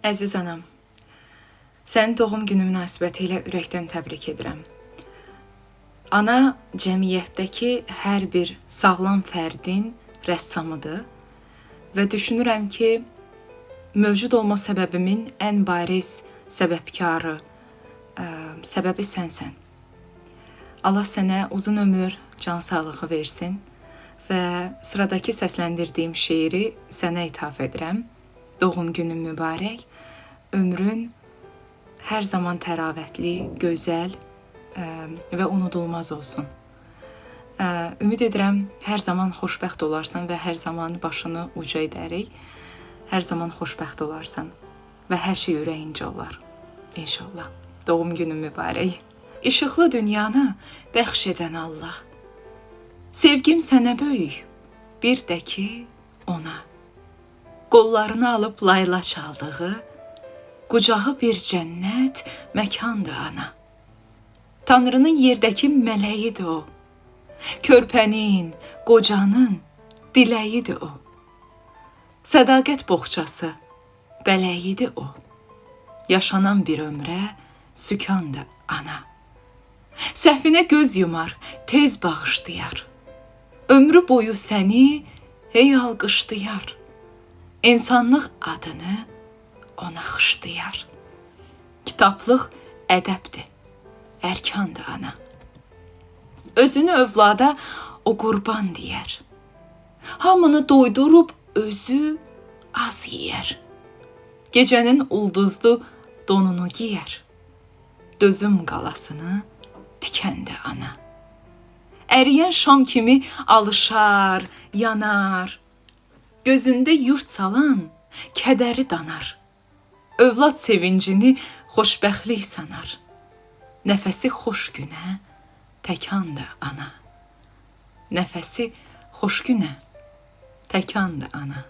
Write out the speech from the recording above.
Əziz anam, sənin doğum günü münasibətilə ürəkdən təbrik edirəm. Ana cəmiyyətdəki hər bir sağlam fərdin rəssamıdır və düşünürəm ki, mövcud olma səbəbimin ən bariz səbəbkarı, səbəbi sənsən. Allah sənə uzun ömür, can sağlığı versin və sıradakı səsləndirdiyim şeiri sənə ithaf edirəm. Doğum günün mübarək, ömrün hər zaman təravətli, gözəl və unudulmaz olsun. Ümid edirəm, hər zaman xoşbəxt olarsan və hər zaman başını uca edərək, hər zaman xoşbəxt olarsan və hər şey ürəyincə olar. İnşallah. Doğum günün mübarək. İşıqlı dünyanı bəxş edən Allah. Sevgim sənə böyük, bir də ki ona. Qollarını alıb layla çaldığı, qucağı bir cənnət məkandır ana. Tanrının yerdəki mələyidir o. Körpənin, qocanın diləyidir o. Sədaqət boğçası, bələyidir o. Yaşanan bir ömrə sükandır ana. Səhvinə göz yumar, tez bağışlayar. Ömrü boyu səni hey alqışlayar. İnsanlıq adını ona xışlayar. Kitablıq ədəbdir, ərkandır ana. Özünü övlada o qurban deyər. Hamını doydurub özü az yeyər. Gecənin ulduzlu donunu giyər. Dözüm qalasını tikəndi ana. Əriyən şam kimi alışar, yanar. Gözündə yurt salan kədəri danar. Övlad sevincini xoşbəxtlik sanar. Nəfəsi xoş günə təkandır ana. Nəfəsi xoş günə təkandır ana.